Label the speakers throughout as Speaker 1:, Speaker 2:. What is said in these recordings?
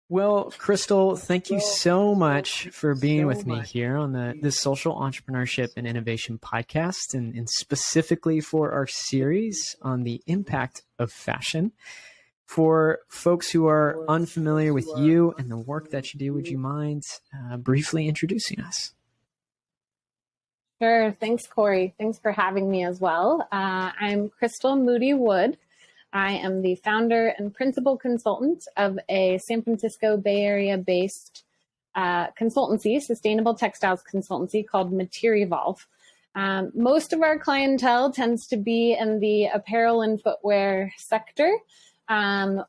Speaker 1: Well, Krystle, thank you so much for being with me here on the Social Entrepreneurship and Innovation podcast, and specifically for our series on the impact of fashion. For folks who are unfamiliar with you and the work that you do, would you mind briefly introducing us?
Speaker 2: Sure. Thanks, Corey. Thanks for having me as well. I'm Krystle Moody Wood. I am the founder and principal consultant of a San Francisco Bay Area-based consultancy, sustainable textiles consultancy called Materevolve. Most of our clientele tends to be in the apparel and footwear sector, on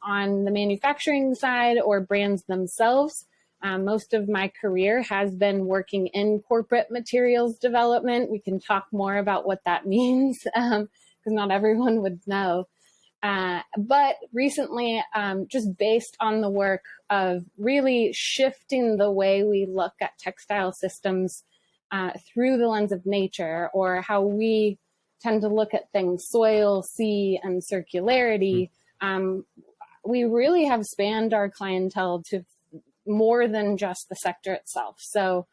Speaker 2: the manufacturing side or brands themselves. Most of my career has been working in corporate materials development. We can talk more about what that means because not everyone would know. But recently, just based on the work of really shifting the way we look at textile systems through the lens of nature, or how we tend to look at things, soil, sea, and circularity, we really have spanned our clientele to more than just the sector itself. So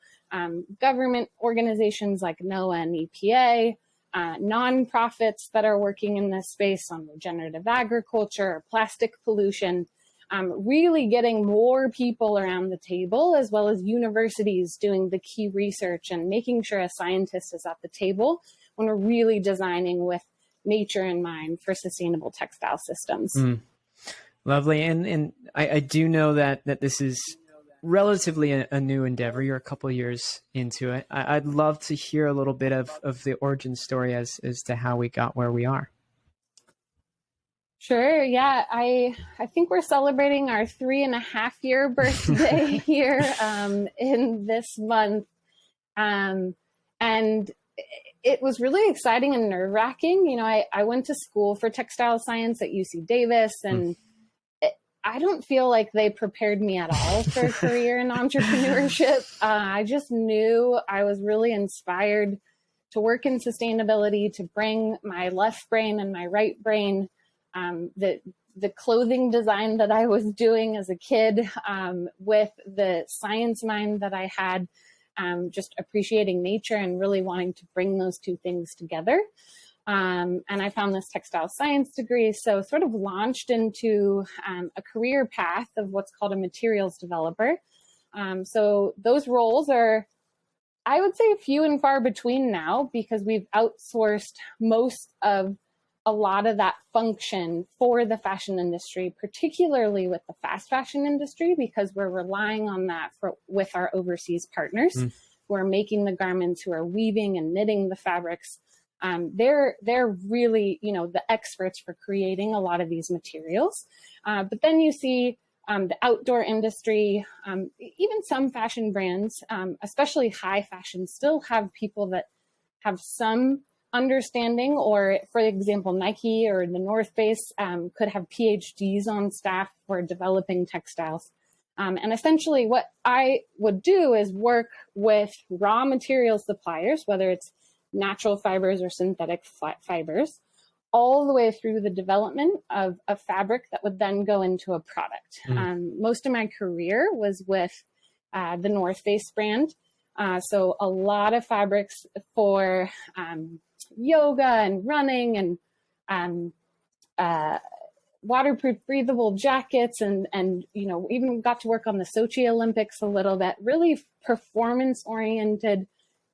Speaker 2: government organizations like NOAA and EPA, nonprofits that are working in this space on regenerative agriculture or plastic pollution, really getting more people around the table, as well as universities doing the key research and making sure a scientist is at the table when we're really designing with nature in mind for sustainable textile systems.
Speaker 1: Lovely. And I do know that this is relatively a new endeavor. You're a couple of years into it. I'd love to hear a little bit of the origin story as to how we got where we are.
Speaker 2: Sure. Yeah. I think we're celebrating our 3.5-year birthday here in this month. And it was really exciting and nerve-wracking. You know, I went to school for textile science at UC Davis, and I don't feel like they prepared me at all for a career in entrepreneurship. I just knew I was really inspired to work in sustainability, to bring my left brain and my right brain, the clothing design that I was doing as a kid, with the science mind that I had, just appreciating nature and really wanting to bring those two things together. And I found this textile science degree, so sort of launched into a career path of what's called a materials developer. So those roles are, I would say, few and far between now, because we've outsourced most of a lot of that function for the fashion industry, particularly with the fast fashion industry, because we're relying on that with our overseas partners who are making the garments, who are weaving and knitting the fabrics. They're really, the experts for creating a lot of these materials. But then you see the outdoor industry, even some fashion brands, especially high fashion, still have people that have some understanding, or for example, Nike or the North Face could have PhDs on staff for developing textiles. And essentially what I would do is work with raw material suppliers, whether it's natural fibers or synthetic fibers, all the way through the development of a fabric that would then go into a product. Most of my career was with the North Face brand. So a lot of fabrics for yoga and running and waterproof breathable jackets and even got to work on the Sochi Olympics a little bit, really performance oriented,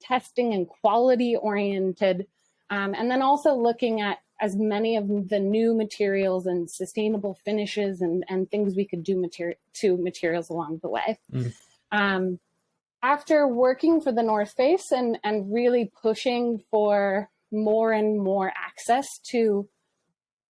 Speaker 2: testing and quality oriented, and then also looking at as many of the new materials and sustainable finishes and things we could do to materials along the way. After working for the North Face and really pushing for more and more access to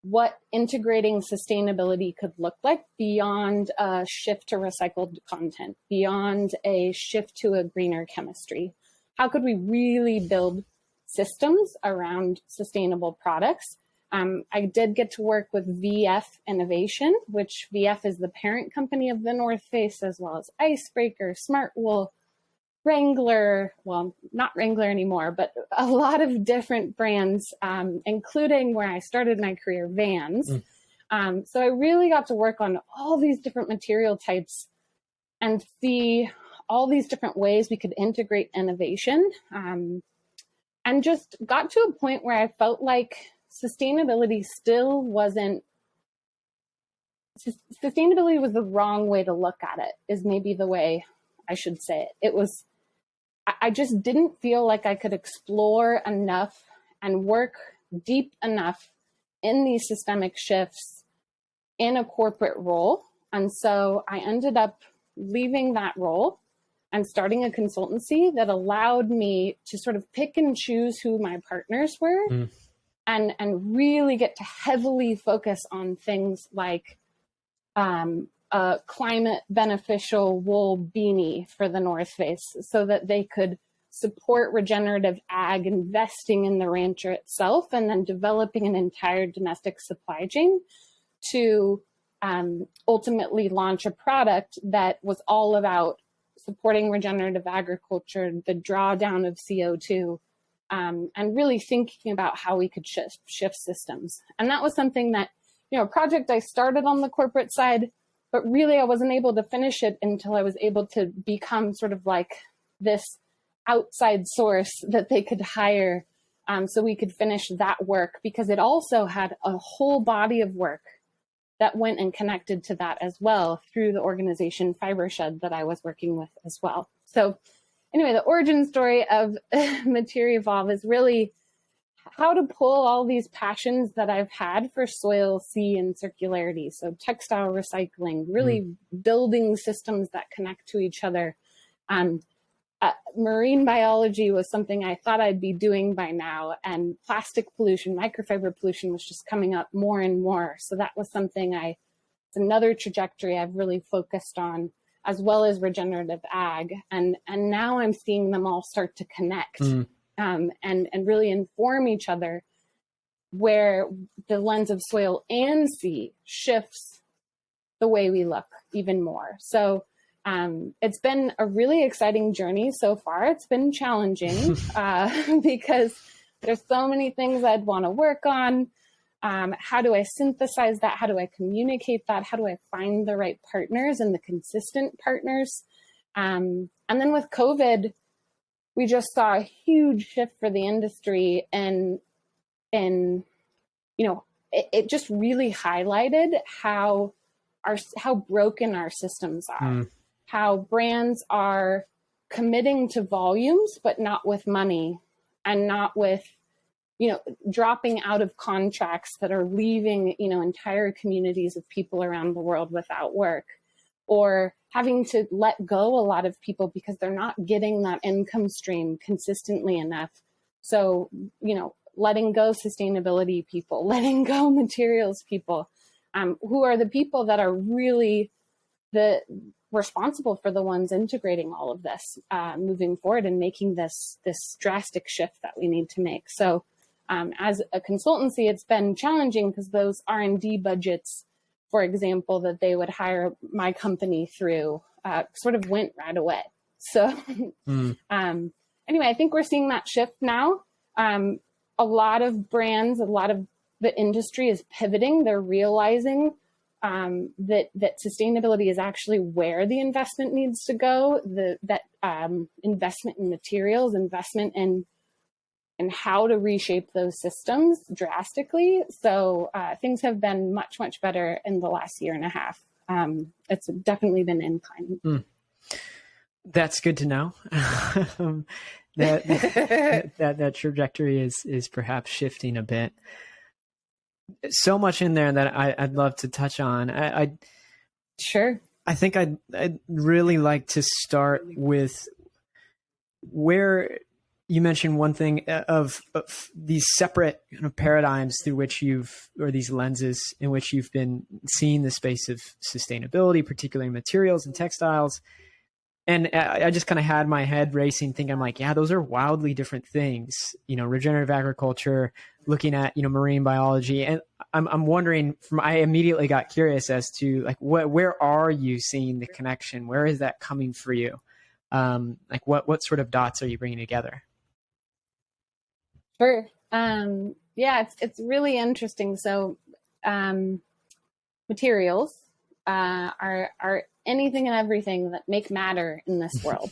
Speaker 2: what integrating sustainability could look like beyond a shift to recycled content, beyond a shift to a greener chemistry. How could we really build systems around sustainable products? I did get to work with VF Innovation, which VF is the parent company of the North Face, as well as Icebreaker, Smartwool, Wrangler, well, not Wrangler anymore, but a lot of different brands, including where I started my career, Vans. So I really got to work on all these different material types and see all these different ways we could integrate innovation. And just got to a point where I felt like sustainability was the wrong way to look at it, is maybe the way I should say it. I just didn't feel like I could explore enough and work deep enough in these systemic shifts in a corporate role. And so I ended up leaving that role and starting a consultancy that allowed me to sort of pick and choose who my partners were, and really get to heavily focus on things like a climate beneficial wool beanie for the North Face, so that they could support regenerative ag, investing in the rancher itself, and then developing an entire domestic supply chain to ultimately launch a product that was all about supporting regenerative agriculture, the drawdown of CO2, and really thinking about how we could shift systems. And that was something that, a project I started on the corporate side, but really I wasn't able to finish it until I was able to become sort of like this outside source that they could hire, so we could finish that work, because it also had a whole body of work that went and connected to that as well through the organization Fibershed that I was working with as well. So anyway, the origin story of Materevolve is really how to pull all these passions that I've had for soil, sea, and circularity. So textile recycling, really building systems that connect to each other. Marine biology was something I thought I'd be doing by now, and plastic pollution, microfiber pollution was just coming up more and more. So that was something it's another trajectory I've really focused on, as well as regenerative ag. And now I'm seeing them all start to connect and really inform each other, where the lens of soil and sea shifts the way we look even more. So it's been a really exciting journey so far. It's been challenging because there's so many things I'd want to work on. How do I synthesize that? How do I communicate that? How do I find the right partners and the consistent partners? And then with COVID, we just saw a huge shift for the industry, and it just really highlighted how broken our systems are. How brands are committing to volumes, but not with money, and not with, dropping out of contracts that are leaving, entire communities of people around the world without work, or having to let go a lot of people because they're not getting that income stream consistently enough. So, letting go sustainability people, letting go materials people, who are the people that are really responsible for the ones integrating all of this moving forward and making this drastic shift that we need to make. So as a consultancy, it's been challenging because those R&D budgets, for example, that they would hire my company through sort of went right away. So anyway, I think we're seeing that shift now. A lot of brands, a lot of the industry is pivoting. They're realizing that sustainability is actually where the investment needs to go, that investment in materials, investment in how to reshape those systems drastically. So things have been much, much better in the last year and a half. It's definitely been inclining.
Speaker 1: That's good to know. that trajectory is perhaps shifting a bit. So much in there that I'd love to touch on.
Speaker 2: Sure.
Speaker 1: I think I'd really like to start with where you mentioned one thing of these separate kind of paradigms through which or these lenses in which you've been seeing the space of sustainability, particularly materials and textiles. And I just kind of had my head racing, thinking, I'm like, yeah, those are wildly different things. Regenerative agriculture, looking at, marine biology. And I'm wondering, I immediately got curious as to where are you seeing the connection? Where is that coming for you? What sort of dots are you bringing together?
Speaker 2: Sure. Yeah, it's really interesting. So materials are anything and everything that make matter in this world.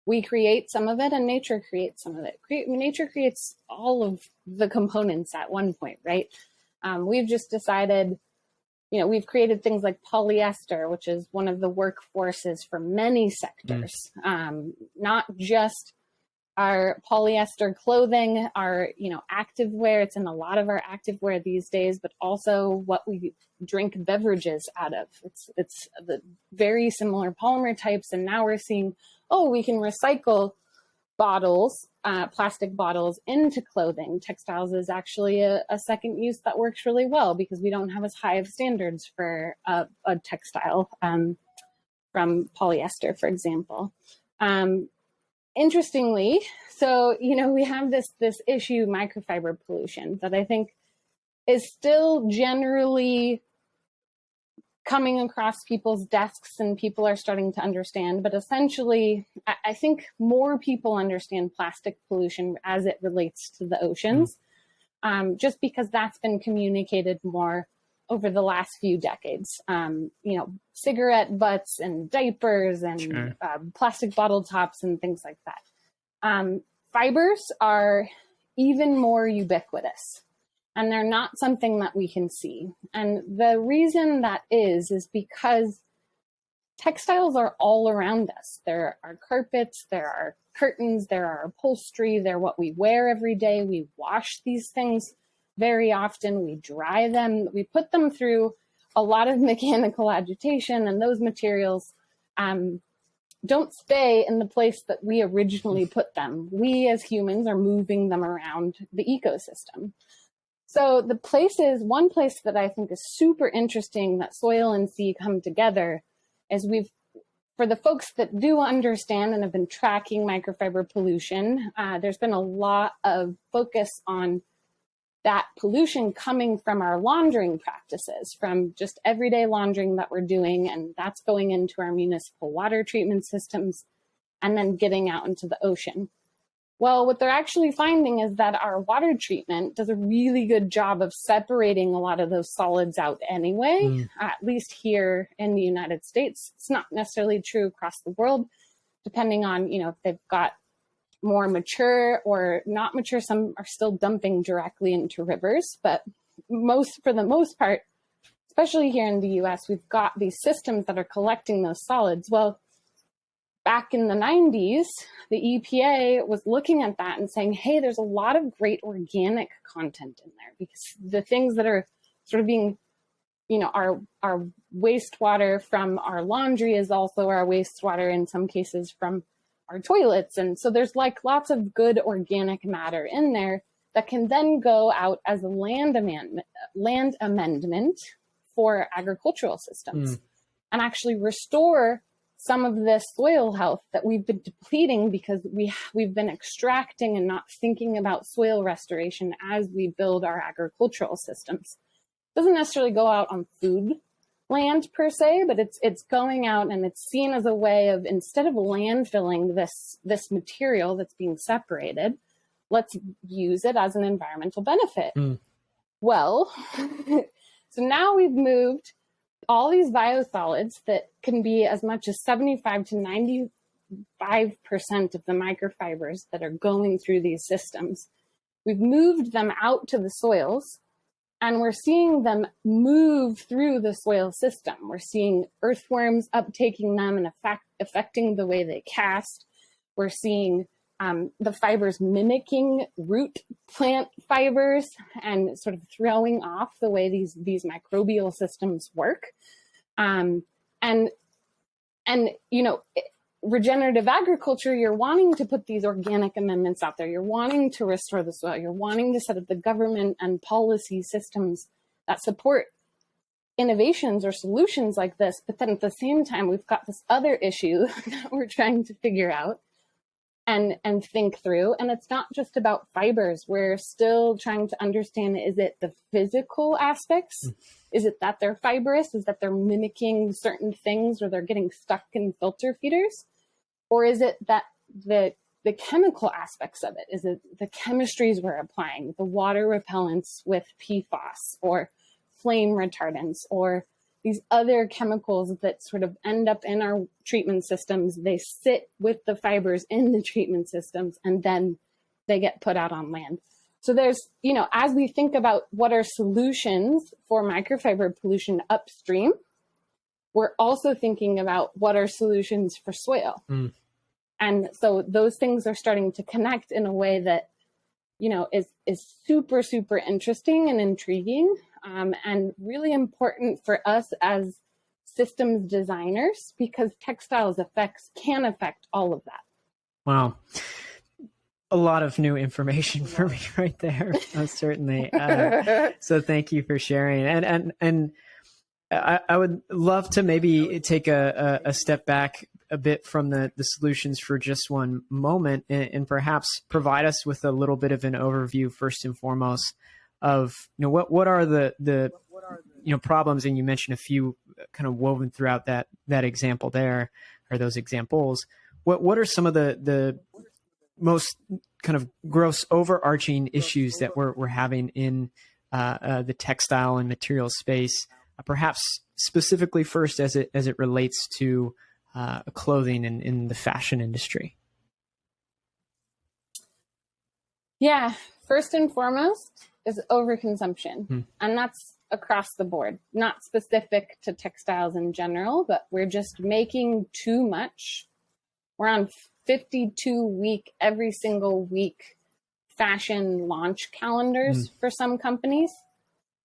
Speaker 2: We create some of it, and nature creates some of it. Nature creates all of the components at one point, right? We've just decided, we've created things like polyester, which is one of the workforces for many sectors, not just our polyester clothing, our, activewear. It's in a lot of our activewear these days, but also what we drink beverages out of. It's the very similar polymer types. And now we're seeing, we can recycle bottles, plastic bottles into clothing. Textiles is actually a second use that works really well because we don't have as high of standards for a textile from polyester, for example. Interestingly, so, we have this issue, microfiber pollution, that I think is still generally coming across people's desks and people are starting to understand. But essentially, I think more people understand plastic pollution as it relates to the oceans, just because that's been communicated more over the last few decades. Cigarette butts and diapers and plastic bottle tops and things like that. Fibers are even more ubiquitous, and they're not something that we can see. And the reason that is because textiles are all around us. There are carpets, there are curtains, there are upholstery, they're what we wear every day. We wash these things very often, we dry them, we put them through a lot of mechanical agitation, and those materials don't stay in the place that we originally put them. We as humans are moving them around the ecosystem. So one place that I think is super interesting that soil and sea come together is for the folks that do understand and have been tracking microfiber pollution, there's been a lot of focus on that pollution coming from our laundering practices, from just everyday laundering that we're doing, and that's going into our municipal water treatment systems and then getting out into the ocean. Well, what they're actually finding is that our water treatment does a really good job of separating a lot of those solids out anyway, at least here in the United States. It's not necessarily true across the world, depending on, if they've got more mature or not mature. Some are still dumping directly into rivers, but for the most part, especially here in the US, we've got these systems that are collecting those solids. Well, back in the 90s, the EPA was looking at that and saying, hey, there's a lot of great organic content in there, because the things that are sort of being, our wastewater from our laundry is also our wastewater in some cases from our toilets. And so there's lots of good organic matter in there that can then go out as a land amendment for agricultural systems and actually restore some of this soil health that we've been depleting because we've been extracting and not thinking about soil restoration as we build our agricultural systems. It doesn't necessarily go out on food land per se, but it's going out and it's seen as a way of, instead of landfilling this material that's being separated, let's use it as an environmental benefit. Well, so now we've moved all these biosolids that can be as much as 75 to 95% of the microfibers that are going through these systems. We've moved them out to the soils, and we're seeing them move through the soil system. We're seeing earthworms uptaking them and affecting the way they cast. We're seeing the fibers mimicking root plant fibers and sort of throwing off the way these microbial systems work. Regenerative agriculture, you're wanting to put these organic amendments out there. You're wanting to restore the soil. You're wanting to set up the government and policy systems that support innovations or solutions like this. But then at the same time, we've got this other issue that we're trying to figure out and think through. And it's not just about fibers. We're still trying to understand, is it the physical aspects? Is it that they're fibrous? Is that they're mimicking certain things or they're getting stuck in filter feeders? Or is it that the chemical aspects of it? Is it the chemistries we're applying, the water repellents with PFAS or flame retardants or these other chemicals that sort of end up in our treatment systems. They sit with the fibers in the treatment systems, and then they get put out on land. So there's, as we think about what are solutions for microfiber pollution upstream, we're also thinking about what are solutions for soil. And so those things are starting to connect in a way that, is super, super interesting and intriguing, and really important for us as systems designers, because textiles can affect all of that.
Speaker 1: Wow. A lot of new information for me right there. Certainly. So thank you for sharing. And I would love to maybe take a step back a bit from the solutions for just one moment, and perhaps provide us with a little bit of an overview first and foremost of, what are the problems, and you mentioned a few kind of woven throughout that example there, or those examples. What are some of the most kind of gross overarching issues that we're having in the textile and material space, perhaps specifically first as it relates to clothing in the fashion industry?
Speaker 2: Yeah, first and foremost is overconsumption. And that's across the board, not specific to textiles in general, but we're just making too much. We're on 52-week, every single week fashion launch calendars for some companies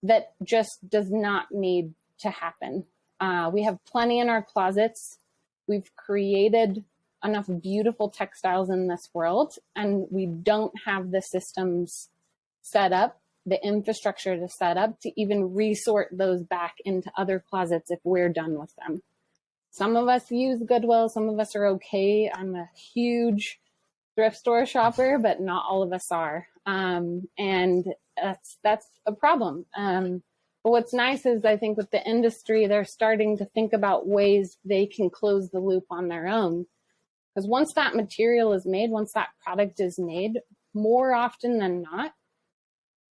Speaker 2: that just does not need to happen. We have plenty in our closets. We've created enough beautiful textiles in this world, and we don't have the systems set up, the infrastructure to set up to even resort those back into other closets if we're done with them. Some of us use Goodwill, some of us are okay. I'm a huge thrift store shopper, but not all of us are. And that's a problem. But what's nice is I think with the industry, they're starting to think about ways they can close the loop on their own. Because once that material is made, once that product is made, more often than not,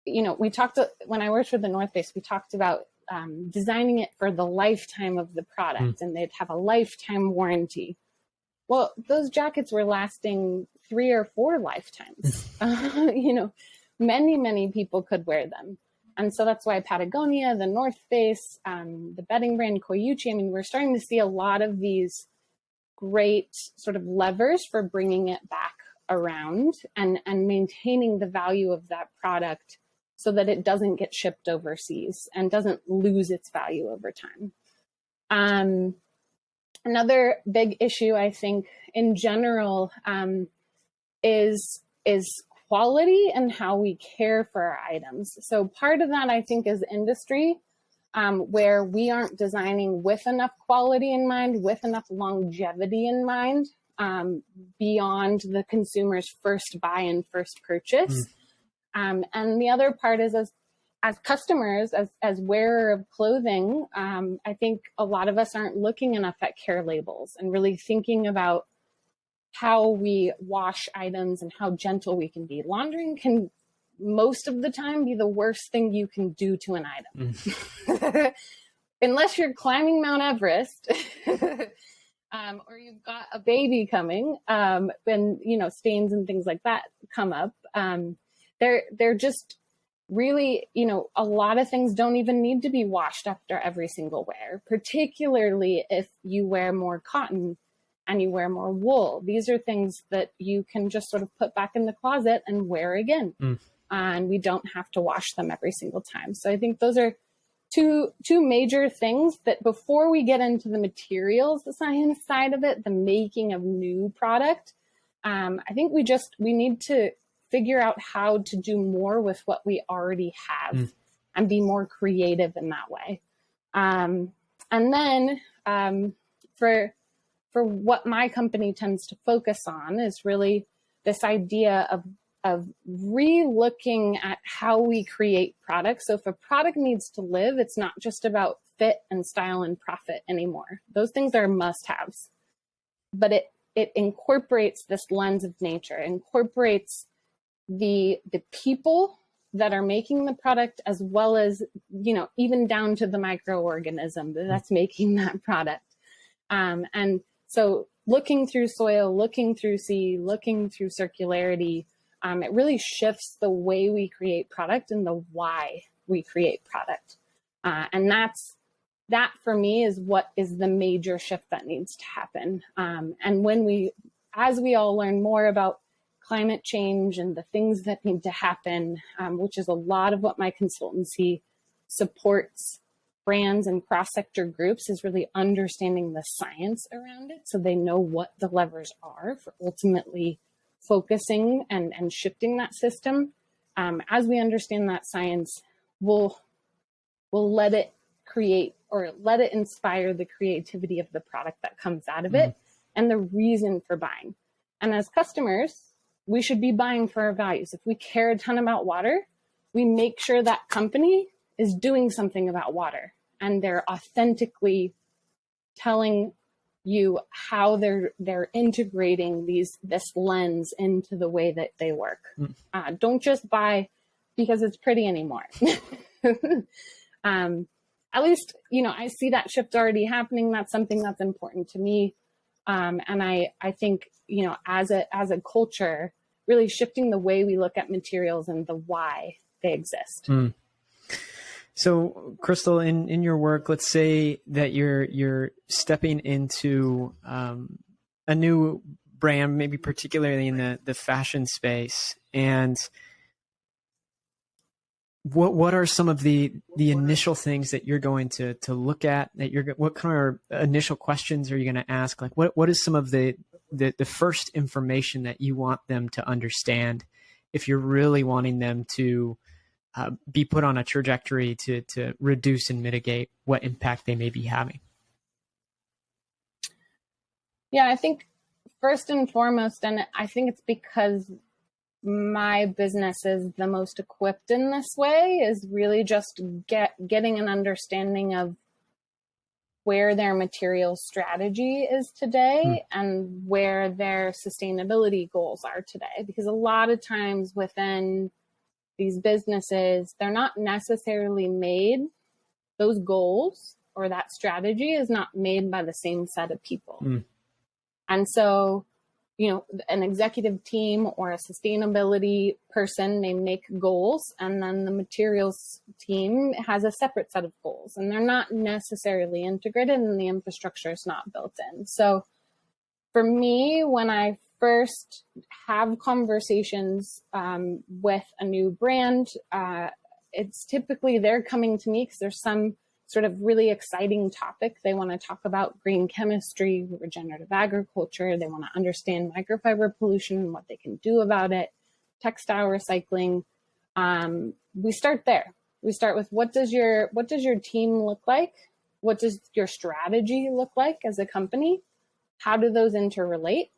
Speaker 2: when I worked for the North Face, we talked about designing it for the lifetime of the product, and they'd have a lifetime warranty. Well, those jackets were lasting 3 or 4 lifetimes. Many, many people could wear them. And so that's why Patagonia, the North Face, the bedding brand Koyuchi, we're starting to see a lot of these great sort of levers for bringing it back around and maintaining the value of that product so that it doesn't get shipped overseas and doesn't lose its value over time. Another big issue, I think, in general, is quality and how we care for our items. So part of that, I think, is industry, where we aren't designing with enough quality in mind, with enough longevity in mind, beyond the consumer's first buy and first purchase. And the other part is as customers, as wearer of clothing, I think a lot of us aren't looking enough at care labels and really thinking about how we wash items and how gentle we can be. Laundering can most of the time be the worst thing you can do to an item. Unless you're climbing Mount Everest or you've got a baby coming, when stains and things like that come up. They're just really, a lot of things don't even need to be washed after every single wear, particularly if you wear more cotton and you wear more wool. These are things that you can just sort of put back in the closet and wear again. And we don't have to wash them every single time. So I think those are two major things that before we get into the materials, the science side of it, the making of new product, I think we need to figure out how to do more with what we already have and be more creative in that way. And then for what my company tends to focus on is really this idea of re-looking at how we create products. So if a product needs to live, it's not just about fit and style and profit anymore. Those things are must-haves. But it incorporates this lens of nature, incorporates the people that are making the product, as well as, even down to the microorganism that's making that product. And so looking through soil, looking through sea, looking through circularity, it really shifts the way we create product and the why we create product. And that for me is what is the major shift that needs to happen. And as we all learn more about climate change and the things that need to happen, which is a lot of what my consultancy supports brands and cross-sector groups, is really understanding the science around it so they know what the levers are for ultimately focusing and shifting that system. As we understand that science, we'll let it create or let it inspire the creativity of the product that comes out of it and the reason for buying. And as customers, we should be buying for our values. If we care a ton about water, we make sure that company is doing something about water and they're authentically telling you how they're integrating this lens into the way that they work. Don't just buy because it's pretty anymore. At least, I see that shift already happening. That's something that's important to me. And I think, as a culture, really shifting the way we look at materials and the why they exist.
Speaker 1: So, Krystle, in your work, let's say that you're stepping into a new brand, maybe particularly in the fashion space, and what are some of the initial things that you're going to look at? What kind of initial questions are you going to ask? Like, what is some of the first information that you want them to understand if you're really wanting them to be put on a trajectory to reduce and mitigate what impact they may be having?
Speaker 2: Yeah, I think first and foremost, and I think it's because my business is the most equipped in this way, is really just getting an understanding of where their material strategy is today and where their sustainability goals are today. Because a lot of times within these businesses, they're not necessarily made, those goals or that strategy is not made by the same set of people. And so, an executive team or a sustainability person may make goals, and then the materials team has a separate set of goals, and they're not necessarily integrated and the infrastructure is not built in. So for me, when I first have conversations with a new brand, it's typically they're coming to me because there's some sort of really exciting topic. They want to talk about green chemistry, regenerative agriculture. They want to understand microfiber pollution and what they can do about it, textile recycling. We start there. We start with what does your team look like? What does your strategy look like as a company? How do those interrelate?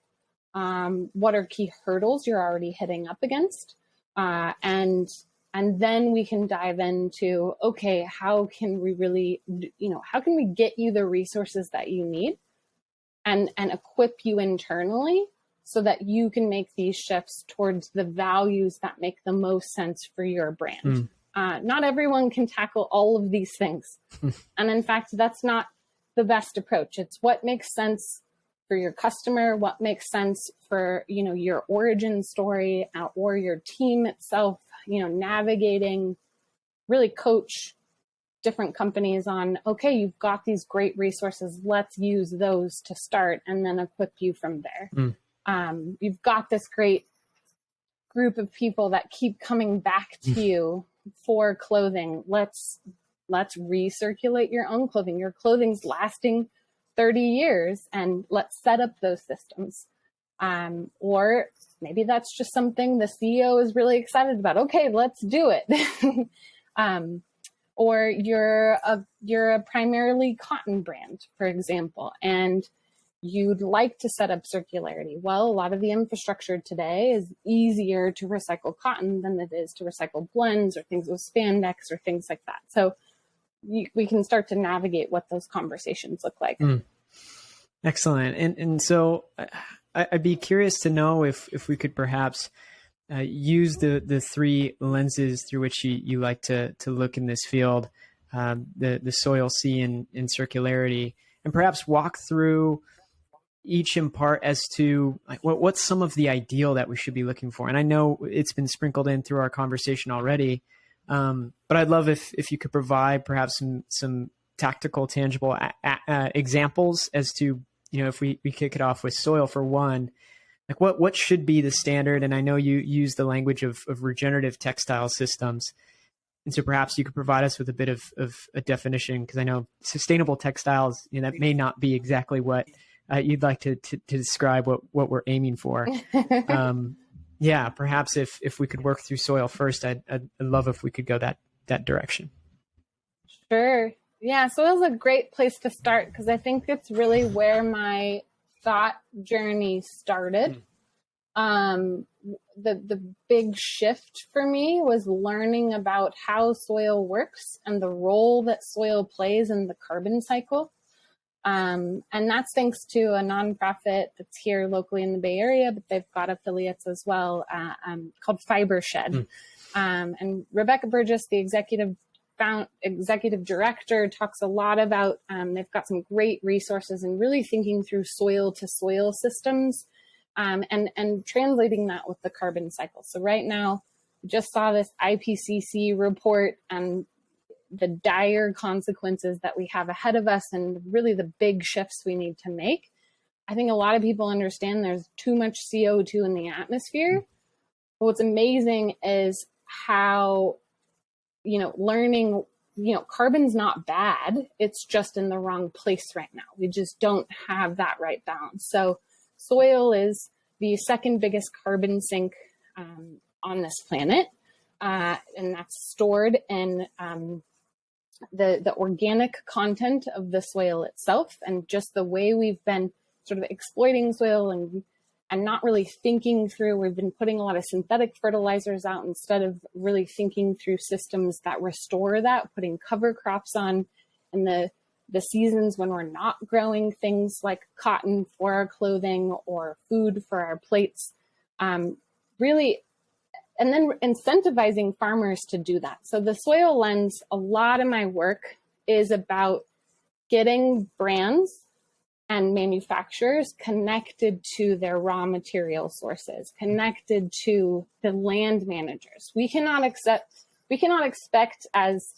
Speaker 2: What are key hurdles you're already hitting up against? And then we can dive into, okay, how can we really, how can we get you the resources that you need and equip you internally so that you can make these shifts towards the values that make the most sense for your brand. Not everyone can tackle all of these things. And in fact, that's not the best approach. It's what makes sense for your customer, what makes sense for, your origin story or your team itself, navigating, really coach different companies on, okay, you've got these great resources. Let's use those to start and then equip you from there. You've got this great group of people that keep coming back to you for clothing. Let's recirculate your own clothing. Your clothing's lasting 30 years and let's set up those systems. Or maybe that's just something the CEO is really excited about. Okay, let's do it. Or you're a primarily cotton brand, for example, and you'd like to set up circularity. Well, a lot of the infrastructure today is easier to recycle cotton than it is to recycle blends or things with spandex or things like that. So we can start to navigate what those conversations look like.
Speaker 1: Excellent. And so I'd be curious to know if we could perhaps use the three lenses through which you like to look in this field, the soil, sea, and circularity, and perhaps walk through each in part as to like what's some of the ideal that we should be looking for. And I know it's been sprinkled in through our conversation already, but I'd love if you could provide perhaps some tactical, tangible examples as to, if we kick it off with soil for one, like what should be the standard. And I know you use the language of regenerative textile systems. And so perhaps you could provide us with a bit of a definition, because I know sustainable textiles, that may not be exactly what you'd like to describe what we're aiming for. Yeah, perhaps if we could work through soil first, I'd love if we could go that direction.
Speaker 2: Sure. Yeah, soil's a great place to start, because I think it's really where my thought journey started. The big shift for me was learning about how soil works and the role that soil plays in the carbon cycle. And that's thanks to a nonprofit that's here locally in the Bay Area, but they've got affiliates as well, called Fibershed. And Rebecca Burgess, the executive director, talks a lot about, they've got some great resources and really thinking through soil to soil systems, and translating that with the carbon cycle. So right now, just saw this IPCC report and the dire consequences that we have ahead of us and really the big shifts we need to make. I think a lot of people understand there's too much CO2 in the atmosphere. But what's amazing is how, learning, carbon's not bad. It's just in the wrong place right now. We just don't have that right balance. So soil is the second biggest carbon sink on this planet. And that's stored in the organic content of the soil itself, and just the way we've been sort of exploiting soil and not really thinking through. We've been putting a lot of synthetic fertilizers out instead of really thinking through systems that restore that, putting cover crops on in the seasons when we're not growing things like cotton for our clothing or food for our plates, really. And then incentivizing farmers to do that. So the soil lens, a lot of my work is about getting brands and manufacturers connected to their raw material sources, connected to the land managers. We cannot expect as,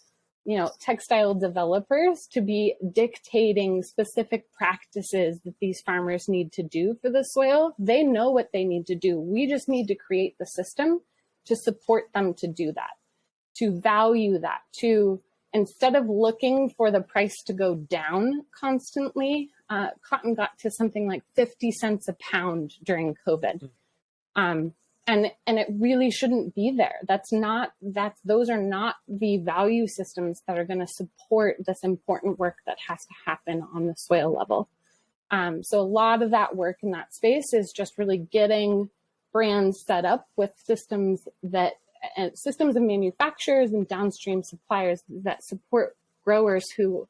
Speaker 2: textile developers to be dictating specific practices that these farmers need to do for the soil. They know what they need to do. We just need to create the system to support them to do that, to value that, to, instead of looking for the price to go down constantly, cotton got to something like 50 cents a pound during COVID. And it really shouldn't be there. Those are not the value systems that are going to support this important work that has to happen on the soil level. So a lot of that work in that space is just really getting brands set up with systems of manufacturers and downstream suppliers that support growers who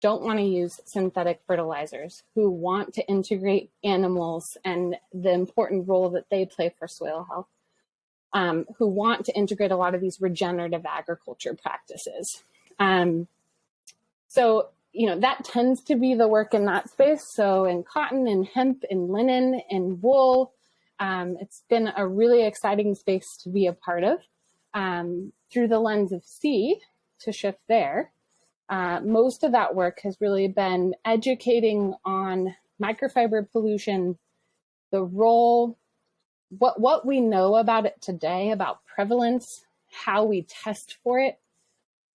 Speaker 2: don't want to use synthetic fertilizers, who want to integrate animals and the important role that they play for soil health, who want to integrate a lot of these regenerative agriculture practices. So, that tends to be the work in that space. So in cotton and hemp and linen and wool, it's been a really exciting space to be a part of. Through the lens of sea, to shift there, most of that work has really been educating on microfiber pollution, the role, what we know about it today, about prevalence, how we test for it,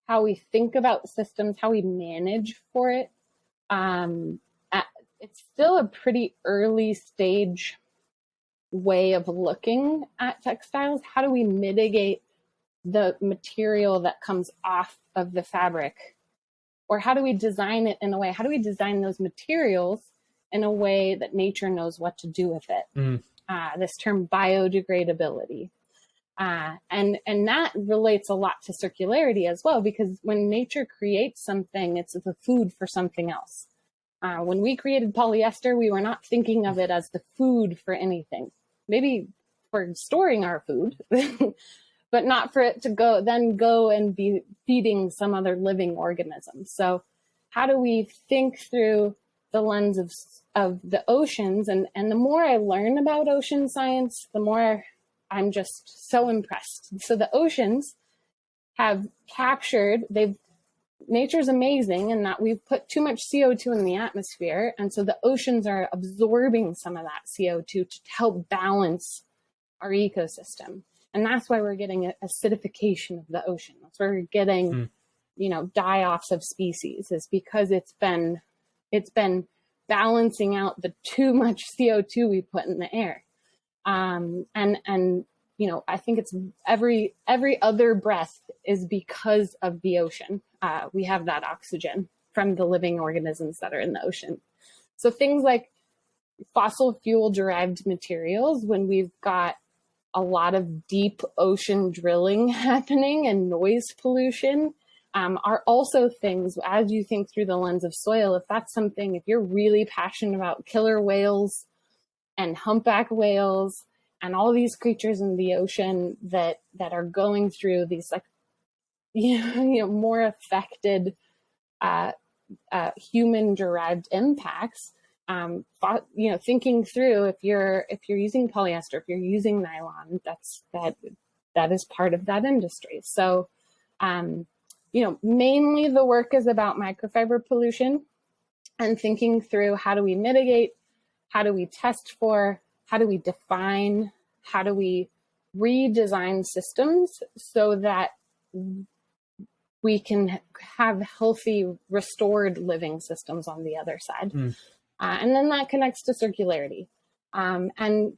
Speaker 2: how we think about systems, how we manage for it. It's still a pretty early stage way of looking at textiles. How do we mitigate the material that comes off of the fabric? Or how do we design it in a way? How do we design those materials in a way that nature knows what to do with it? This term biodegradability. And that relates a lot to circularity as well, because when nature creates something, it's the food for something else. When we created polyester, we were not thinking of it as the food for anything. Maybe for storing our food, but not for it to go and be feeding some other living organism. So how do we think through the lens of the oceans? And the more I learn about ocean science, the more I'm just so impressed. So the oceans have captured, nature's amazing in that we've put too much CO2 in the atmosphere. And so the oceans are absorbing some of that CO2 to help balance our ecosystem. And that's why we're getting acidification of the ocean. That's why we're getting, die-offs of species, is because it's been balancing out the too much CO2 we put in the air. I think it's every other breath is because of the ocean. We have that oxygen from the living organisms that are in the ocean. So things like fossil fuel derived materials, when we've got a lot of deep ocean drilling happening and noise pollution, are also things, as you think through the lens of soil, if you're really passionate about killer whales and humpback whales and all these creatures in the ocean that are going through these more affected human derived impacts, thinking through if you're using polyester, if you're using nylon, that is part of that industry. So mainly the work is about microfiber pollution and thinking through how do we mitigate, how do we test for, how do we define, how do we redesign systems so that we can have healthy, restored living systems on the other side. And then that connects to circularity. McDonough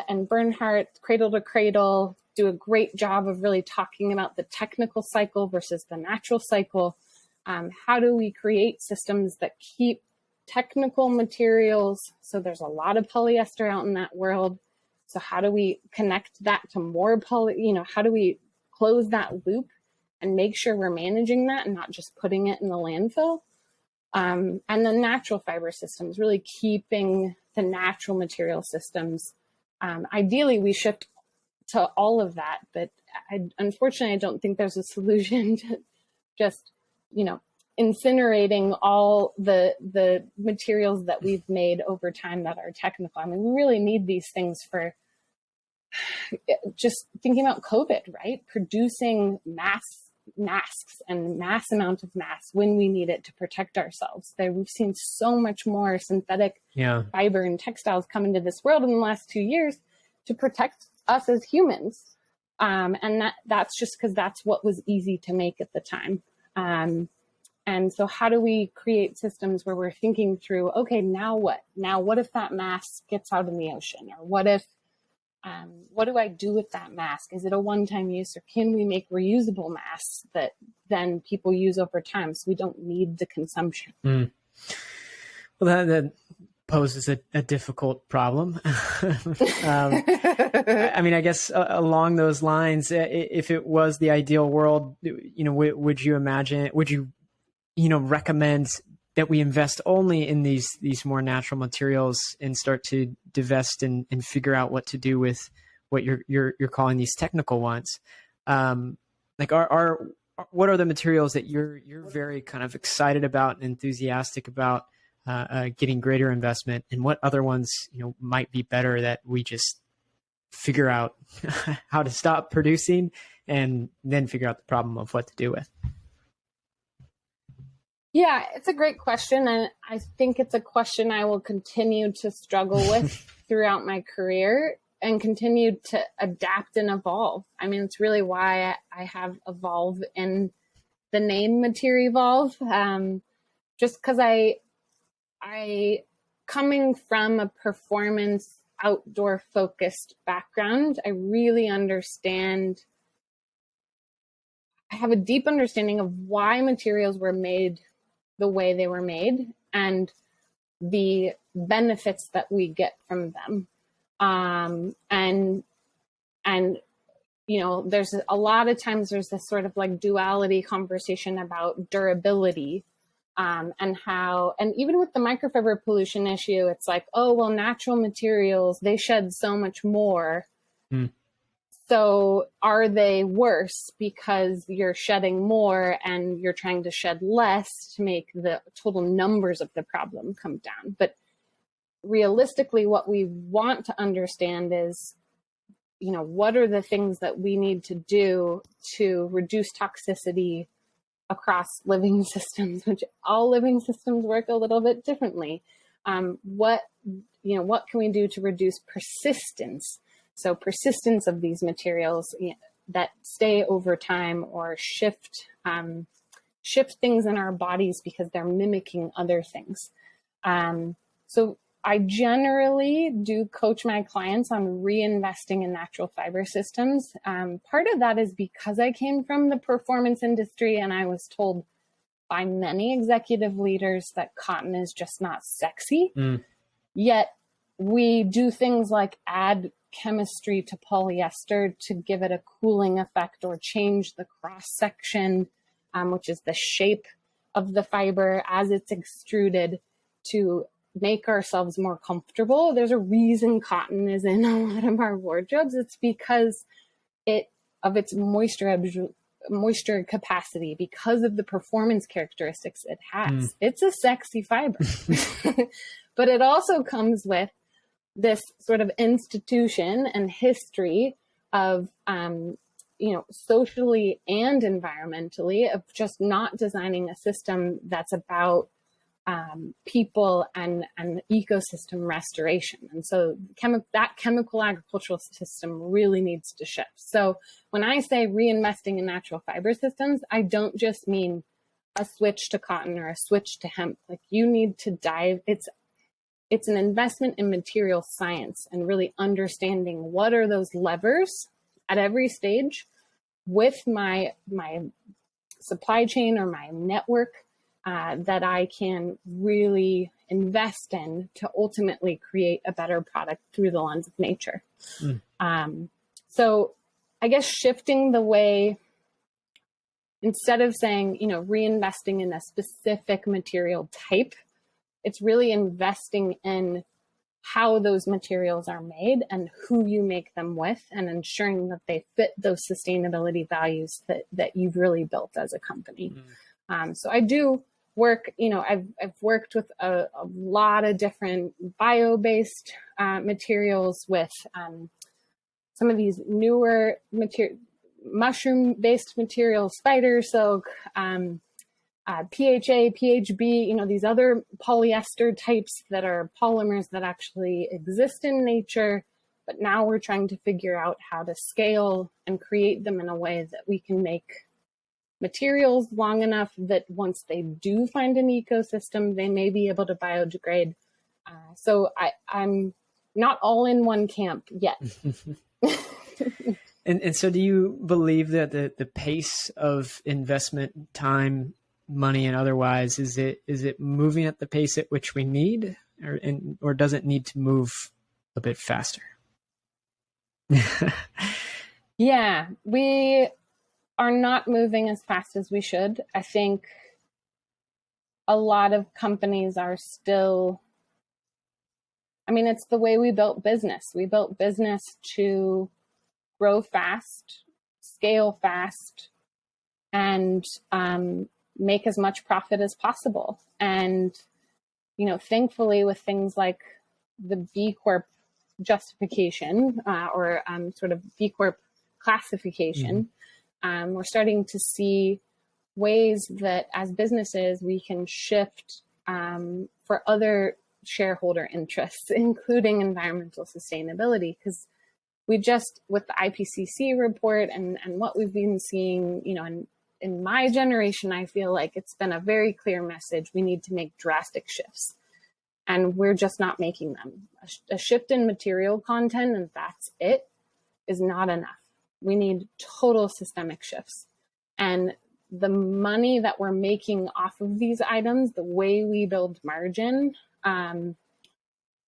Speaker 2: and Bernhardt, Cradle to Cradle, do a great job of really talking about the technical cycle versus the natural cycle. How do we create systems that keep technical materials? So there's a lot of polyester out in that world. So how do we connect that to more how do we close that loop and make sure we're managing that and not just putting it in the landfill? And then natural fiber systems, really keeping the natural material systems. Ideally, we shift to all of that, but unfortunately, I don't think there's a solution to just, incinerating all the materials that we've made over time that are technical. I mean, we really need these things for just thinking about COVID, right? Producing masks and mass amount of masks when we need it to protect ourselves. We've seen so much more synthetic fiber and textiles come into this world in the last 2 years to protect us as humans. And that's just because that's what was easy to make at the time. And so how do we create systems where we're thinking through, okay, now what? Now, what if that mask gets out in the ocean? Or what do I do with that mask? Is it a one-time use, or can we make reusable masks that then people use over time so we don't need the consumption?
Speaker 1: Well, that poses a difficult problem. I mean, I guess along those lines, if it was the ideal world, would you recommend that we invest only in these more natural materials and start to divest and figure out what to do with what you're calling these technical ones? What are the materials that you're very kind of excited about and enthusiastic about getting greater investment, and what other ones might be better that we just figure out how to stop producing and then figure out the problem of what to do with?
Speaker 2: Yeah, it's a great question. And I think it's a question I will continue to struggle with throughout my career and continue to adapt and evolve. I mean, it's really why I have evolve in the name Materevolve. Just because I coming from a performance outdoor focused background, I really understand. I have a deep understanding of why materials were made the way they were made and the benefits that we get from them. There's a lot of times there's this sort of like duality conversation about durability and even with the microfiber pollution issue, it's like, oh, well, natural materials, they shed so much more.
Speaker 1: Mm.
Speaker 2: So are they worse because you're shedding more and you're trying to shed less to make the total numbers of the problem come down? But realistically, what we want to understand is, what are the things that we need to do to reduce toxicity across living systems, which all living systems work a little bit differently. What can we do to reduce persistence? So persistence of these materials that stay over time or shift things in our bodies because they're mimicking other things. So I generally do coach my clients on reinvesting in natural fiber systems. Part of that is because I came from the performance industry and I was told by many executive leaders that cotton is just not sexy. Yet we do things like add chemistry to polyester to give it a cooling effect or change the cross section, which is the shape of the fiber as it's extruded, to make ourselves more comfortable. There's a reason cotton is in a lot of our wardrobes. It's because of its moisture capacity, because of the performance characteristics it has. It's a sexy fiber. But it also comes with this sort of institution and history of socially and environmentally, of just not designing a system that's about people and ecosystem restoration. And so that chemical agricultural system really needs to shift. So when I say reinvesting in natural fiber systems, I don't just mean a switch to cotton or a switch to hemp. Like, you need to dive. It's an investment in material science and really understanding what are those levers at every stage with my supply chain or my network that I can really invest in to ultimately create a better product through the lens of nature. So I guess shifting the way, instead of saying, reinvesting in a specific material type, it's really investing in how those materials are made and who you make them with, and ensuring that they fit those sustainability values that you've really built as a company. So I do work, I've worked with a lot of different bio-based materials, with some of these newer mushroom-based materials, spider silk, PHA, PHB, these other polyester types that are polymers that actually exist in nature, but now we're trying to figure out how to scale and create them in a way that we can make materials long enough that once they do find an ecosystem, they may be able to biodegrade. So I'm not all in one camp yet.
Speaker 1: And so do you believe that the pace of investment, time, money, and otherwise, is it moving at the pace at which we need, or does it need to move a bit faster?
Speaker 2: Yeah, we are not moving as fast as we should. I think a lot of companies are still, it's the way we built business. We built business to grow fast, scale fast, and make as much profit as possible. And, thankfully, with things like the B Corp justification or sort of B Corp classification, we're starting to see ways that as businesses we can shift for other shareholder interests, including environmental sustainability. Because we just, with the IPCC report and what we've been seeing, in my generation, I feel like it's been a very clear message. We need to make drastic shifts, and we're just not making them. A shift in material content, and that's it, is not enough. We need total systemic shifts. And the money that we're making off of these items, the way we build margin,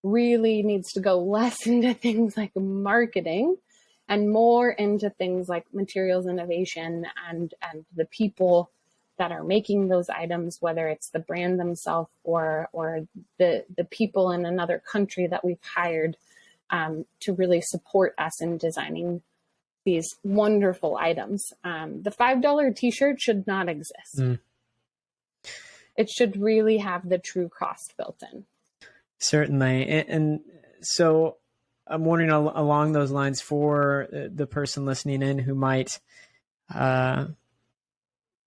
Speaker 2: really needs to go less into things like marketing and more into things like materials innovation and the people that are making those items, whether it's the brand themselves or the people in another country that we've hired to really support us in designing these wonderful items. The $5 t-shirt should not exist. It should really have the true cost built in.
Speaker 1: Certainly. And so I'm wondering along those lines for the person listening in who might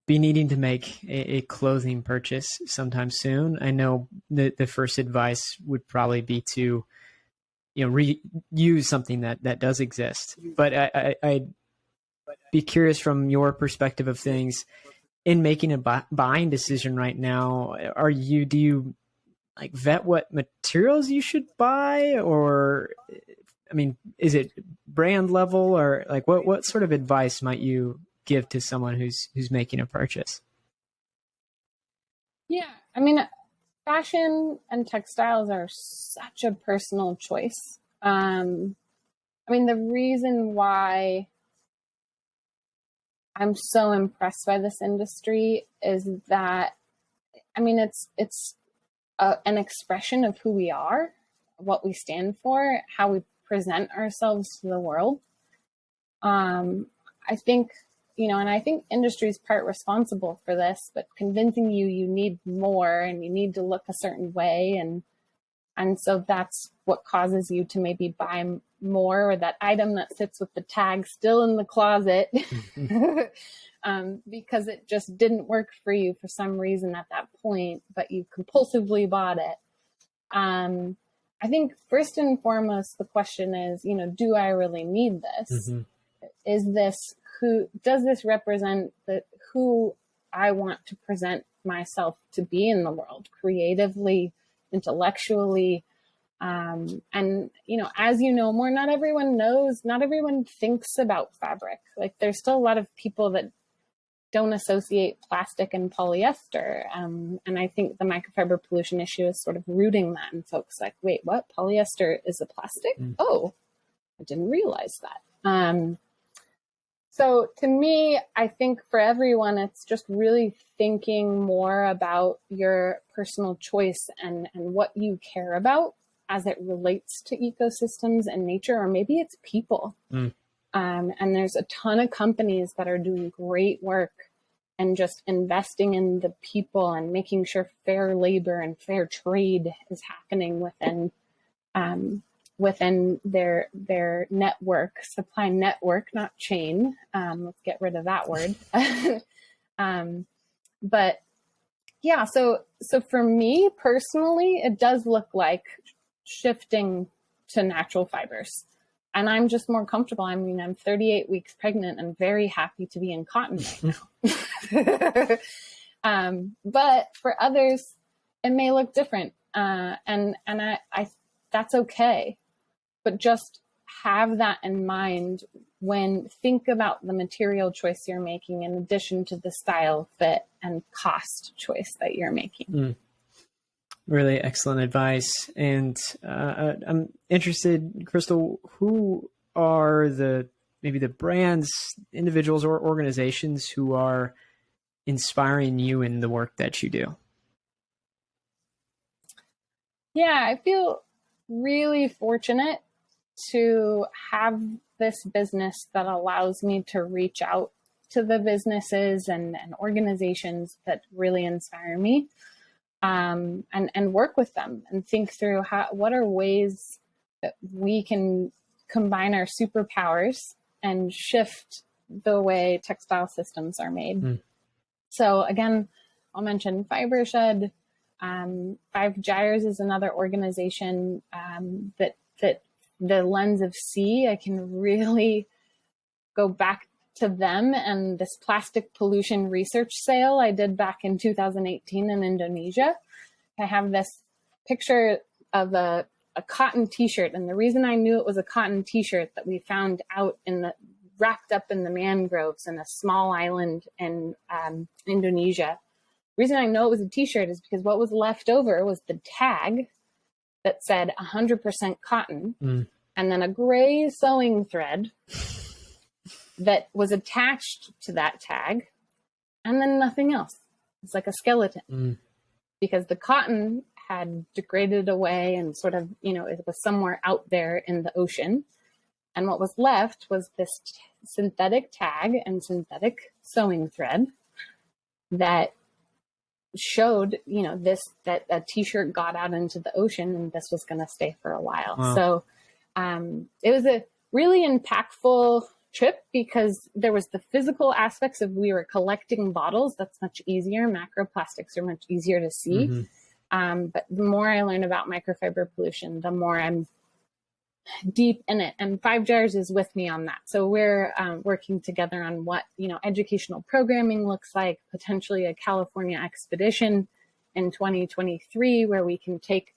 Speaker 1: be needing to make a clothing purchase sometime soon. I know the first advice would probably be to, reuse something that does exist. But I'd be curious from your perspective of things in making a buying decision right now. Do you like vet what materials you should buy, or, I mean, is it brand level, or like what sort of advice might you give to someone who's making a purchase?
Speaker 2: Yeah, I mean, fashion and textiles are such a personal choice. I mean, the reason why I'm so impressed by this industry is that, I mean, it's an expression of who we are, what we stand for, how we present ourselves to the world. I think, and I think industry is part responsible for this, but convincing you need more and you need to look a certain way. And so that's what causes you to maybe buy more, or that item that sits with the tag still in the closet because it just didn't work for you for some reason at that point, but you compulsively bought it. I think first and foremost, the question is, do I really need this? Does this represent who I want to present myself to be in the world, creatively, intellectually? And, as you know more, not everyone thinks about fabric. Like, there's still a lot of people that don't associate plastic and polyester. And I think the microfiber pollution issue is sort of rooting that in folks like, wait, what? Polyester is a plastic? Oh, I didn't realize that. So to me, I think for everyone, it's just really thinking more about your personal choice and what you care about as it relates to ecosystems and nature, or maybe it's people. And there's a ton of companies that are doing great work and just investing in the people and making sure fair labor and fair trade is happening within their network, supply network, not chain. Let's get rid of that word. But yeah, so for me personally, it does look like shifting to natural fibers. And I'm just more comfortable. I mean, I'm 38 weeks pregnant and very happy to be in cotton right now. But for others, it may look different. And I that's okay. But just have that in mind when think about the material choice you're making, in addition to the style, fit, and cost choice that you're making.
Speaker 1: Really excellent advice. And I'm interested, Krystle, who are maybe the brands, individuals, or organizations who are inspiring you in the work that you do?
Speaker 2: Yeah, I feel really fortunate to have this business that allows me to reach out to the businesses and organizations that really inspire me. And work with them and think through what are ways that we can combine our superpowers and shift the way textile systems are made. So again, I'll mention Fibershed. Five Gyres is another organization that the lens of sea, I can really go back to them and this plastic pollution research sale I did back in 2018 in Indonesia. I have this picture of a cotton t-shirt. And the reason I knew it was a cotton t-shirt that we found out wrapped up in the mangroves in a small island in Indonesia. The reason I know it was a t-shirt is because what was left over was the tag that said 100% cotton, and then a gray sewing thread that was attached to that tag and then nothing else. It's like a skeleton because the cotton had degraded away and sort of, it was somewhere out there in the ocean. And what was left was this synthetic tag and synthetic sewing thread that showed, that a t-shirt got out into the ocean and this was going to stay for a while. Wow. So it was a really impactful trip because there was the physical aspects of we were collecting bottles. That's much easier. Macroplastics are much easier to see. But the more I learn about microfiber pollution, the more I'm deep in it. And Five Jars is with me on that. So we're working together on what, educational programming looks like, potentially a California expedition in 2023, where we can take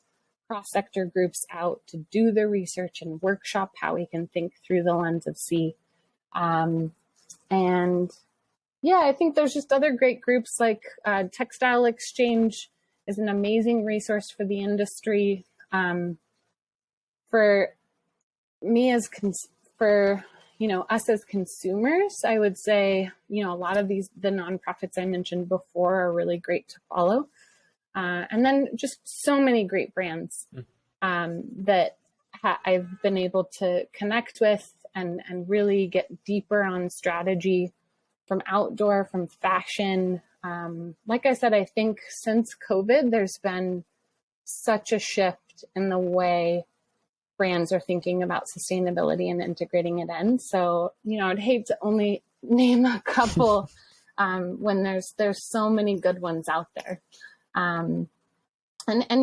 Speaker 2: cross-sector groups out to do the research and workshop how we can think through the lens of sea. And yeah, I think there's just other great groups like Textile Exchange is an amazing resource for the industry. For me us as consumers, I would say, a lot of the nonprofits I mentioned before are really great to follow. And then just so many great brands that I've been able to connect with and really get deeper on strategy from outdoor, from fashion. Like I said, I think since COVID, there's been such a shift in the way brands are thinking about sustainability and integrating it in. So, I'd hate to only name a couple when there's so many good ones out there. And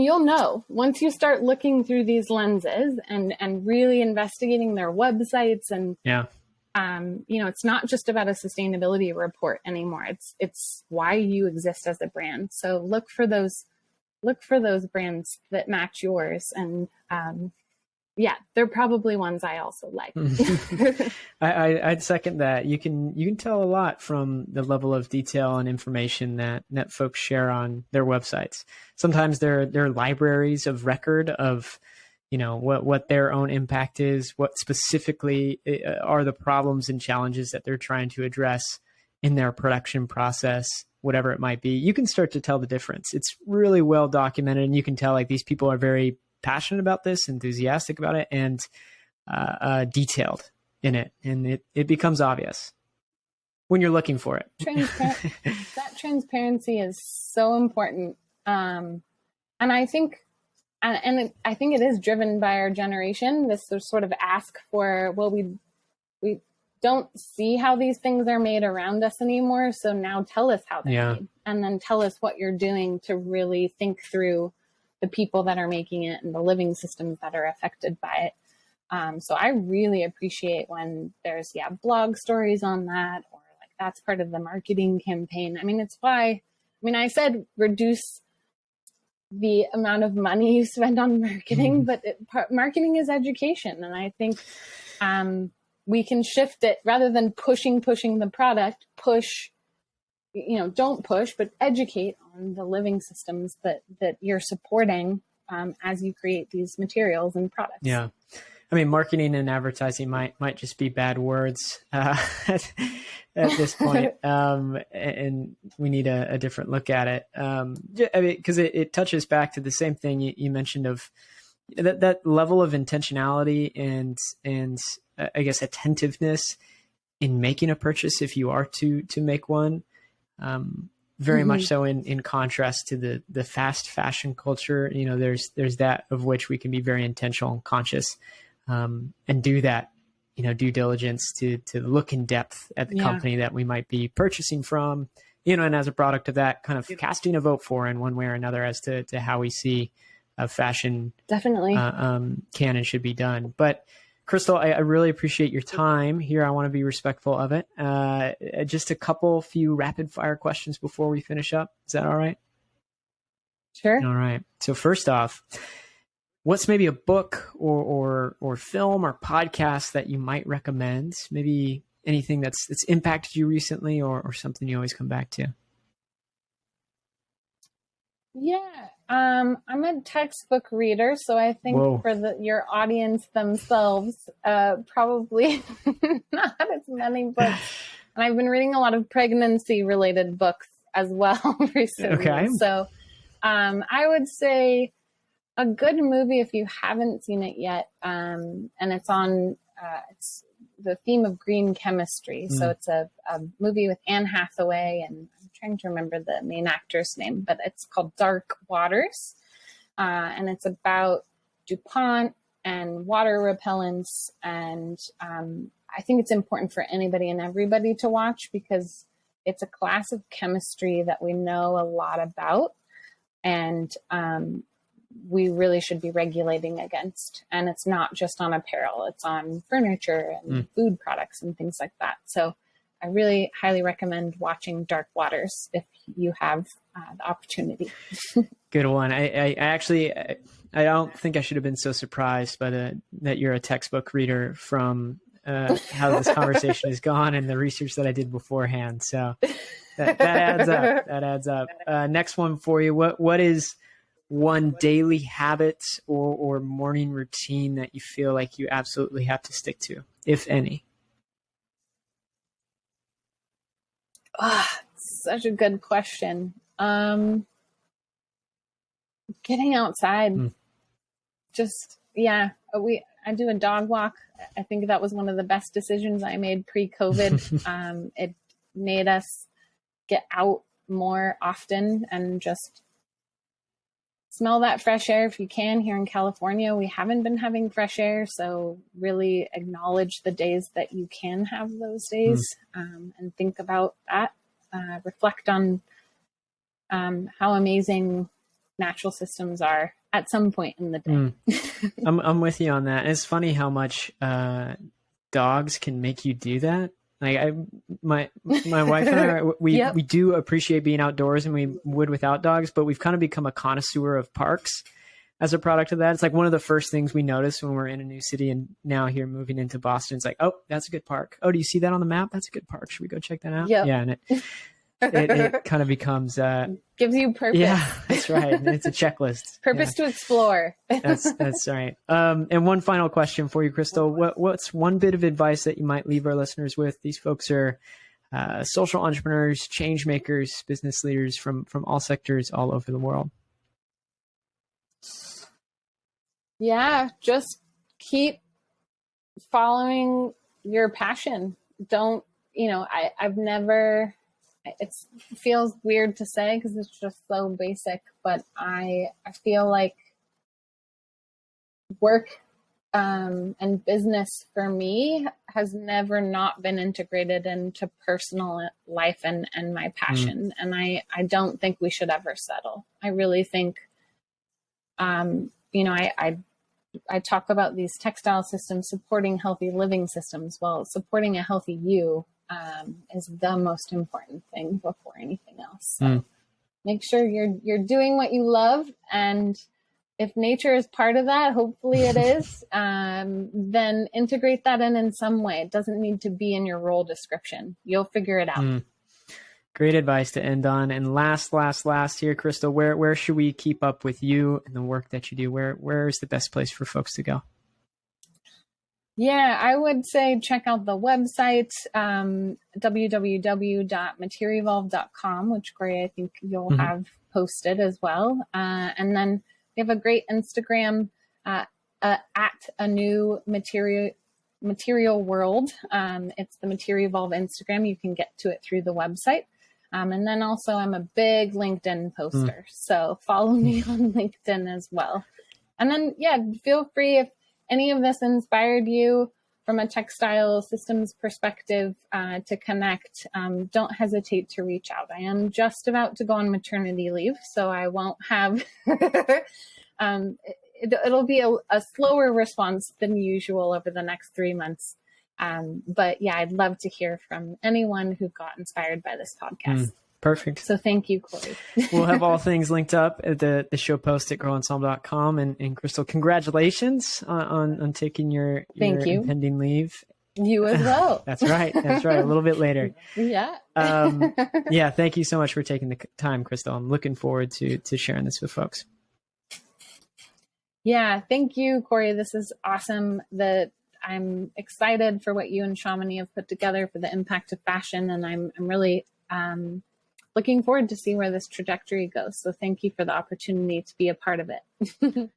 Speaker 2: you'll know once you start looking through these lenses and really investigating their websites and it's not just about a sustainability report anymore. It's why you exist as a brand. So look for those brands that match yours. And they're probably ones I also like.
Speaker 1: I'd second that. You can tell a lot from the level of detail and information that folks share on their websites. Sometimes they're libraries of record of, what their own impact is, what specifically are the problems and challenges that they're trying to address in their production process, whatever it might be. You can start to tell the difference. It's really well documented, and you can tell like these people are very passionate about this, enthusiastic about it, and detailed in it. And it becomes obvious when you're looking for it.
Speaker 2: That transparency is so important. And I think, I think it is driven by our generation, this sort of ask for, well, we don't see how these things are made around us anymore. So now tell us how they're made, and then tell us what you're doing to really think through the people that are making it and the living systems that are affected by it. So I really appreciate when there's blog stories on that, or like that's part of the marketing campaign. I mean, it's why, I said reduce the amount of money you spend on marketing, but marketing is education. And I think we can shift it rather than pushing the product, don't push, but educate on the living systems that you're supporting as you create these materials and products.
Speaker 1: Yeah. Marketing and advertising might just be bad words at this point. And we need a different look at it. Because it touches back to the same thing you mentioned of that level of intentionality and I guess attentiveness in making a purchase if you are to make one. Very much so in contrast to the fast fashion culture. There's that of which we can be very intentional and conscious, and do that, due diligence to look in depth at the company that we might be purchasing from, and as a product of that, kind of casting a vote for in one way or another as to how we see fashion
Speaker 2: definitely
Speaker 1: can and should be done. But Krystle, I really appreciate your time here. I want to be respectful of it. Just a few rapid fire questions before we finish up. Is that all right?
Speaker 2: Sure.
Speaker 1: All right. So first off, what's maybe a book or film or podcast that you might recommend? Maybe anything that's impacted you recently or something you always come back to?
Speaker 2: Yeah. I'm a textbook reader, so I think for your audience themselves, probably not as many books And I've been reading a lot of pregnancy related books as well recently.
Speaker 1: Okay.
Speaker 2: So I would say a good movie if you haven't seen it yet, and it's on it's the theme of green chemistry. So it's a movie with Anne Hathaway, and I'm trying to remember the main actor's name, but it's called Dark Waters. And it's about DuPont and water repellents. And I think it's important for anybody and everybody to watch because it's a class of chemistry that we know a lot about. And we really should be regulating against. And it's not just on apparel, it's on furniture and food products and things like that. So I really highly recommend watching Dark Waters if you have the opportunity.
Speaker 1: Good one. I actually, I don't think I should have been so surprised by that you're a textbook reader from how this conversation has gone and the research that I did beforehand. So that adds up. That adds up. Next one for you. What is one daily habit or morning routine that you feel like you absolutely have to stick to, if any?
Speaker 2: Such a good question. Getting outside. Just, I do a dog walk. I think that was one of the best decisions I made pre-COVID. It made us get out more often and just smell that fresh air if you can. Here in California, we haven't been having fresh air, so really acknowledge the days that you can have those days, and think about that. Reflect on how amazing natural systems are at some point in the day.
Speaker 1: I'm with you on that. It's funny how much dogs can make you do that. Like my wife and I, we do appreciate being outdoors, and we would without dogs, but we've kind of become a connoisseur of parks as a product of that. It's like one of the first things we notice when we're in a new city, and now here moving into Boston, it's like, oh, that's a good park. Oh, do you see that on the map? That's a good park. Should we go check that out?
Speaker 2: Yep.
Speaker 1: Yeah. And it kind of becomes
Speaker 2: gives you purpose.
Speaker 1: Yeah, that's right. It's a checklist.
Speaker 2: Purpose to explore.
Speaker 1: That's right. And one final question for you, Krystle. What's one bit of advice that you might leave our listeners with? These folks are social entrepreneurs, change makers, business leaders from all sectors all over the world.
Speaker 2: Yeah, just keep following your passion. Don't, I've never, it feels weird to say because it's just so basic, but I feel like work and business for me has never not been integrated into personal life and my passion. And I don't think we should ever settle. I really think, I talk about these textile systems supporting healthy living systems. Well, supporting a healthy you is the most important thing before anything else. So make sure you're doing what you love, and if nature is part of that, hopefully it is, then integrate that in some way. It doesn't need to be in your role description. You'll figure it out.
Speaker 1: Great advice to end on. And last here, Krystle, where should we keep up with you and the work that you do? Where is the best place for folks to go?
Speaker 2: Yeah, I would say check out the website, www.materevolve.com, which, Corey, I think you'll have posted as well. And then we have a great Instagram at a new material world. It's the Materevolve Instagram. You can get to it through the website. And then also I'm a big LinkedIn poster. So follow me on LinkedIn as well. And then, feel free, if any of this inspired you from a textile systems perspective, to connect, don't hesitate to reach out. I am just about to go on maternity leave, so I won't have, it'll be a slower response than usual over the next 3 months. But I'd love to hear from anyone who got inspired by this podcast.
Speaker 1: Perfect.
Speaker 2: So thank you, Corey.
Speaker 1: We'll have all things linked up at the show post at growensemble.com. And Krystle, congratulations on taking your impending leave.
Speaker 2: You as well.
Speaker 1: That's right. A little bit later.
Speaker 2: Yeah.
Speaker 1: Thank you so much for taking the time, Krystle. I'm looking forward to sharing this with folks.
Speaker 2: Yeah. Thank you, Corey. This is awesome. I'm excited for what you and Chamonix have put together for the impact of fashion. And I'm really looking forward to see where this trajectory goes. So thank you for the opportunity to be a part of it.